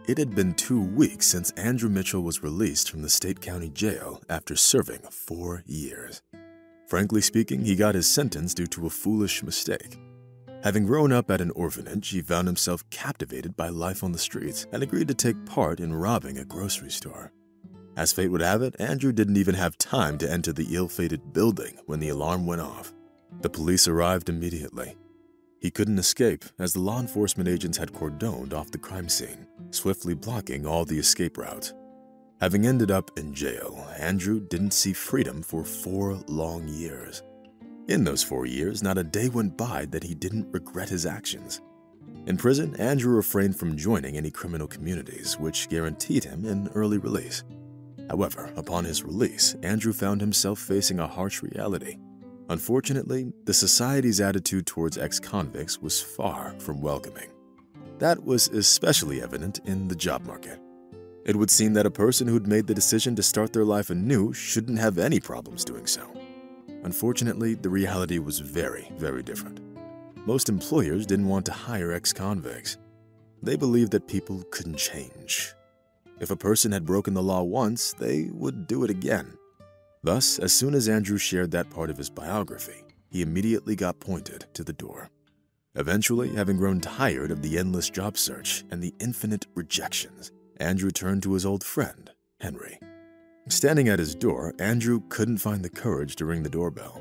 It had been 2 weeks since Andrew Mitchell was released from the state county jail after serving 4 years. Frankly speaking, he got his sentence due to a foolish mistake. Having grown up at an orphanage, he found himself captivated by life on the streets and agreed to take part in robbing a grocery store. As fate would have it, Andrew didn't even have time to enter the ill-fated building when the alarm went off. The police arrived immediately. He couldn't escape as the law enforcement agents had cordoned off the crime scene, swiftly blocking all the escape routes. Having ended up in jail, Andrew didn't see freedom for 4 long years. In those 4 years, not a day went by that he didn't regret his actions. In prison, Andrew refrained from joining any criminal communities, which guaranteed him an early release. However, upon his release, Andrew found himself facing a harsh reality. Unfortunately, the society's attitude towards ex-convicts was far from welcoming. That was especially evident in the job market. It would seem that a person who'd made the decision to start their life anew shouldn't have any problems doing so. Unfortunately, the reality was very, very different. Most employers didn't want to hire ex-convicts. They believed that people couldn't change. If a person had broken the law once, they would do it again. Thus, as soon as Andrew shared that part of his biography, he immediately got pointed to the door. Eventually, having grown tired of the endless job search and the infinite rejections, Andrew turned to his old friend, Henry. Standing at his door, Andrew couldn't find the courage to ring the doorbell.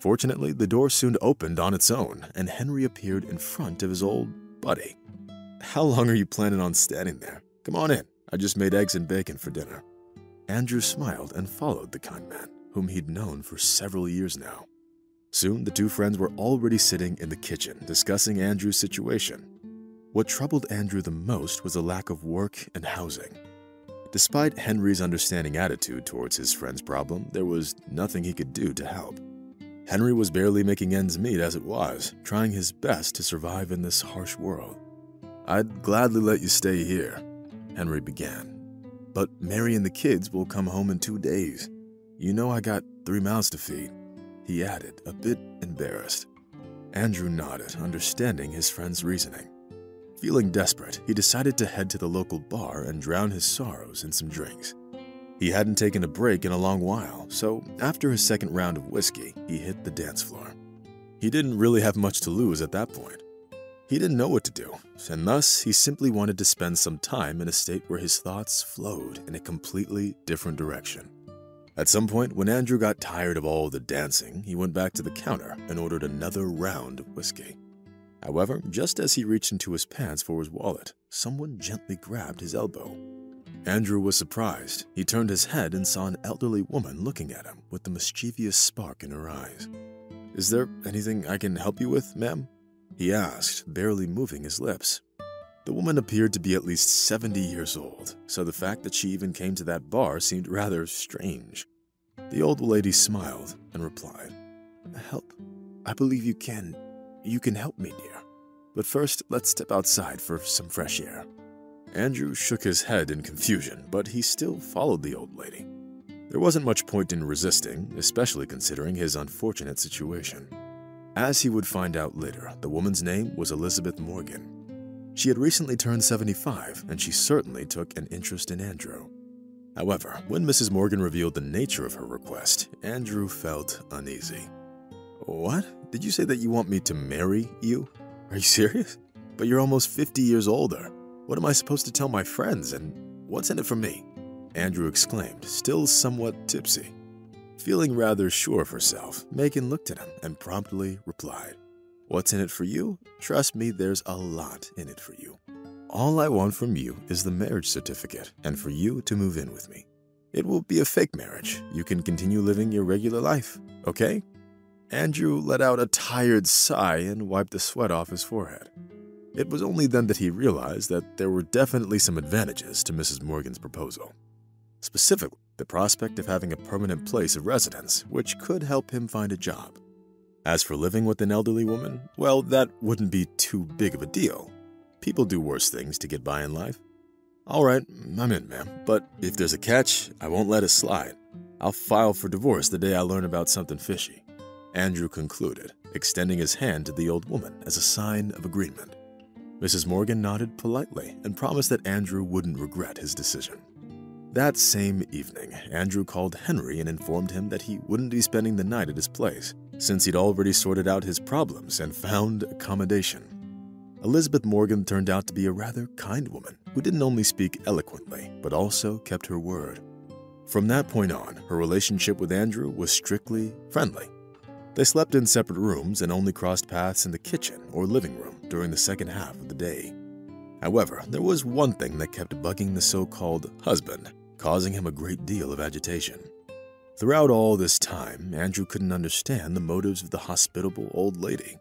Fortunately, the door soon opened on its own, and Henry appeared in front of his old buddy. "How long are you planning on standing there? Come on in. I just made eggs and bacon for dinner." Andrew smiled and followed the kind man, whom he'd known for several years now. Soon, the two friends were already sitting in the kitchen discussing Andrew's situation. What troubled Andrew the most was a lack of work and housing. Despite Henry's understanding attitude towards his friend's problem, there was nothing he could do to help. Henry was barely making ends meet as it was, trying his best to survive in this harsh world. "I'd gladly let you stay here," Henry began. "But Mary and the kids will come home in 2 days. You know I got 3 mouths to feed," he added, a bit embarrassed. Andrew nodded, understanding his friend's reasoning. Feeling desperate, he decided to head to the local bar and drown his sorrows in some drinks. He hadn't taken a break in a long while, so after his second round of whiskey, he hit the dance floor. He didn't really have much to lose at that point. He didn't know what to do, and thus he simply wanted to spend some time in a state where his thoughts flowed in a completely different direction. At some point, when Andrew got tired of all the dancing, he went back to the counter and ordered another round of whiskey. However, just as he reached into his pants for his wallet, someone gently grabbed his elbow. Andrew was surprised. He turned his head and saw an elderly woman looking at him with a mischievous spark in her eyes. "Is there anything I can help you with, ma'am?" he asked, barely moving his lips. The woman appeared to be at least 70 years old, so the fact that she even came to that bar seemed rather strange. The old lady smiled and replied, "Help? I believe you can. You can help me, dear. But first, let's step outside for some fresh air." Andrew shook his head in confusion, but he still followed the old lady. There wasn't much point in resisting, especially considering his unfortunate situation. As he would find out later, the woman's name was Elizabeth Morgan. She had recently turned 75, and she certainly took an interest in Andrew. However, when Mrs. Morgan revealed the nature of her request, Andrew felt uneasy. "What? Did you say that you want me to marry you? Are you serious? But you're almost 50 years older. What am I supposed to tell my friends, and what's in it for me?" Andrew exclaimed, still somewhat tipsy. Feeling rather sure of herself, Megan looked at him and promptly replied, "What's in it for you? Trust me, there's a lot in it for you. All I want from you is the marriage certificate and for you to move in with me. It will be a fake marriage. You can continue living your regular life, okay?" Andrew let out a tired sigh and wiped the sweat off his forehead. It was only then that he realized that there were definitely some advantages to Mrs. Morgan's proposal. Specifically, the prospect of having a permanent place of residence, which could help him find a job. As for living with an elderly woman, well, that wouldn't be too big of a deal. People do worse things to get by in life. "All right, I'm in, ma'am, but if there's a catch, I won't let it slide. I'll file for divorce the day I learn about something fishy," Andrew concluded, extending his hand to the old woman as a sign of agreement. Mrs. Morgan nodded politely and promised that Andrew wouldn't regret his decision. That same evening, Andrew called Henry and informed him that he wouldn't be spending the night at his place, since he'd already sorted out his problems and found accommodation. Elizabeth Morgan turned out to be a rather kind woman who didn't only speak eloquently, but also kept her word. From that point on, her relationship with Andrew was strictly friendly. They slept in separate rooms and only crossed paths in the kitchen or living room during the second half of the day. However, there was one thing that kept bugging the so-called husband, causing him a great deal of agitation. Throughout all this time, Andrew couldn't understand the motives of the hospitable old lady.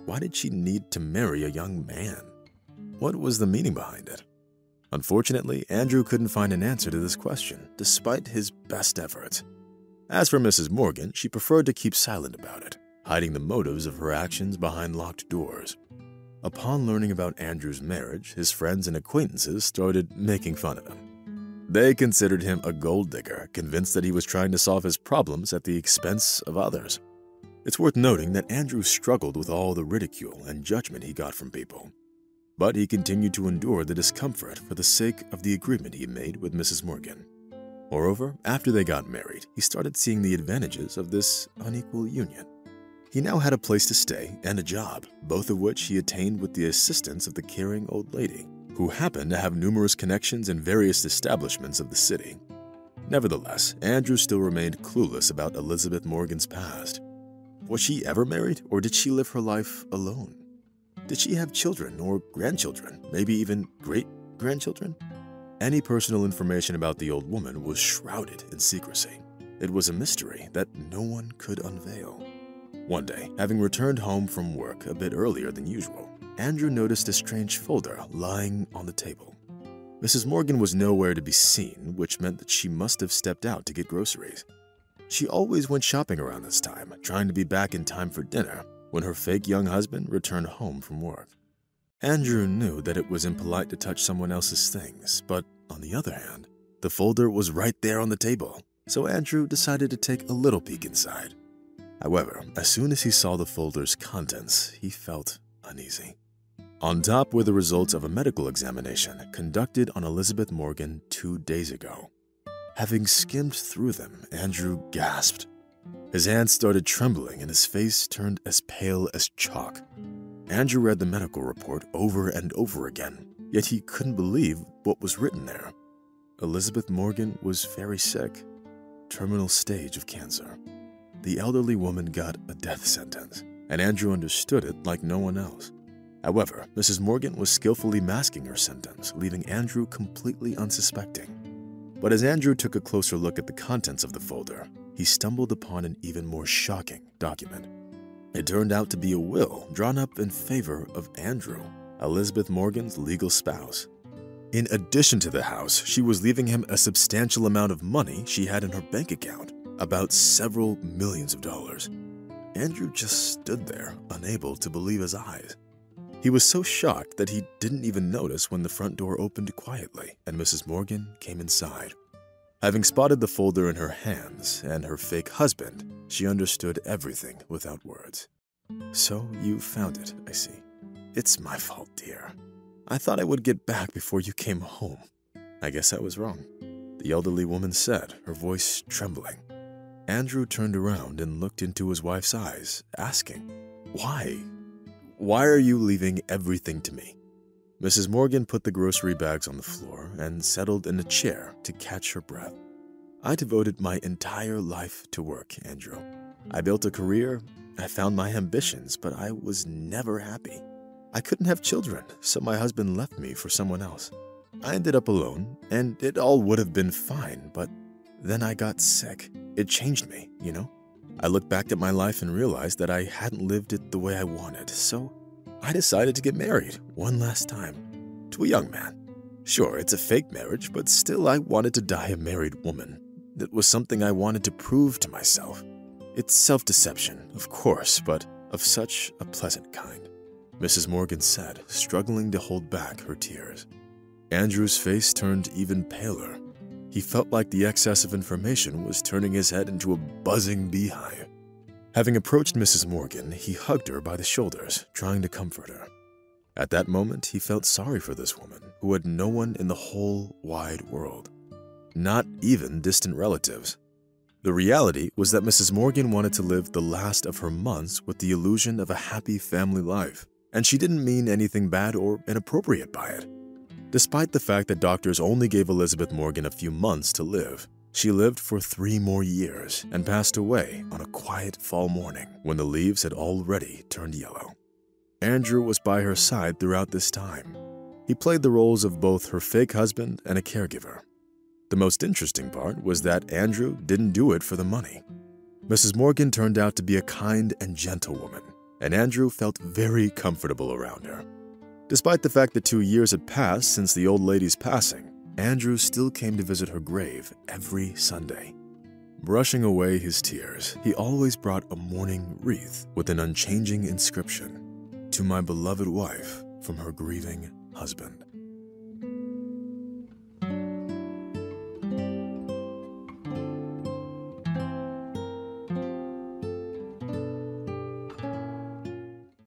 Why did she need to marry a young man? What was the meaning behind it? Unfortunately, Andrew couldn't find an answer to this question, despite his best efforts. As for Mrs. Morgan, she preferred to keep silent about it, hiding the motives of her actions behind locked doors. Upon learning about Andrew's marriage, his friends and acquaintances started making fun of him. They considered him a gold digger, convinced that he was trying to solve his problems at the expense of others. It's worth noting that Andrew struggled with all the ridicule and judgment he got from people. But he continued to endure the discomfort for the sake of the agreement he made with Mrs. Morgan. Moreover, after they got married, he started seeing the advantages of this unequal union. He now had a place to stay and a job, both of which he attained with the assistance of the caring old lady, who happened to have numerous connections in various establishments of the city. Nevertheless, Andrew still remained clueless about Elizabeth Morgan's past. Was she ever married, or did she live her life alone? Did she have children or grandchildren, maybe even great-grandchildren? Any personal information about the old woman was shrouded in secrecy. It was a mystery that no one could unveil. One day, having returned home from work a bit earlier than usual, Andrew noticed a strange folder lying on the table. Mrs. Morgan was nowhere to be seen, which meant that she must have stepped out to get groceries. She always went shopping around this time, trying to be back in time for dinner when her fake young husband returned home from work. Andrew knew that it was impolite to touch someone else's things, but on the other hand, the folder was right there on the table, so Andrew decided to take a little peek inside. However, as soon as he saw the folder's contents, he felt uneasy. On top were the results of a medical examination conducted on Elizabeth Morgan 2 days ago. Having skimmed through them, Andrew gasped. His hands started trembling and his face turned as pale as chalk. Andrew read the medical report over and over again, yet he couldn't believe what was written there. Elizabeth Morgan was very sick, terminal stage of cancer. The elderly woman got a death sentence, and Andrew understood it like no one else. However, Mrs. Morgan was skillfully masking her sentence, leaving Andrew completely unsuspecting. But as Andrew took a closer look at the contents of the folder, he stumbled upon an even more shocking document. It turned out to be a will drawn up in favor of Andrew, Elizabeth Morgan's legal spouse. In addition to the house, she was leaving him a substantial amount of money she had in her bank account, about several millions of dollars. Andrew just stood there, unable to believe his eyes. He was so shocked that he didn't even notice when the front door opened quietly and Mrs. Morgan came inside. Having spotted the folder in her hands and her fake husband, she understood everything without words. "So you found it, I see. It's my fault, dear. I thought I would get back before you came home. I guess I was wrong," the elderly woman said, her voice trembling. Andrew turned around and looked into his wife's eyes, asking, "Why? Why are you leaving everything to me?" Mrs. Morgan put the grocery bags on the floor and settled in a chair to catch her breath. "I devoted my entire life to work, Andrew. I built a career, I found my ambitions, but I was never happy. I couldn't have children, so my husband left me for someone else. I ended up alone, and it all would have been fine, but then I got sick. It changed me, you know? I looked back at my life and realized that I hadn't lived it the way I wanted, so I decided to get married one last time, to a young man. Sure, it's a fake marriage, but still I wanted to die a married woman. It was something I wanted to prove to myself. It's self-deception, of course, but of such a pleasant kind," Mrs. Morgan said, struggling to hold back her tears. Andrew's face turned even paler. He felt like the excess of information was turning his head into a buzzing beehive. Having approached Mrs. Morgan, he hugged her by the shoulders, trying to comfort her. At that moment, he felt sorry for this woman who had no one in the whole wide world, not even distant relatives. The reality was that Mrs. Morgan wanted to live the last of her months with the illusion of a happy family life, and she didn't mean anything bad or inappropriate by it. Despite the fact that doctors only gave Elizabeth Morgan a few months to live, she lived for 3 more years and passed away on a quiet fall morning when the leaves had already turned yellow. Andrew was by her side throughout this time. He played the roles of both her fake husband and a caregiver. The most interesting part was that Andrew didn't do it for the money. Mrs. Morgan turned out to be a kind and gentle woman, and Andrew felt very comfortable around her. Despite the fact that 2 years had passed since the old lady's passing, Andrew still came to visit her grave every Sunday. Brushing away his tears, he always brought a mourning wreath with an unchanging inscription, "To my beloved wife from her grieving husband."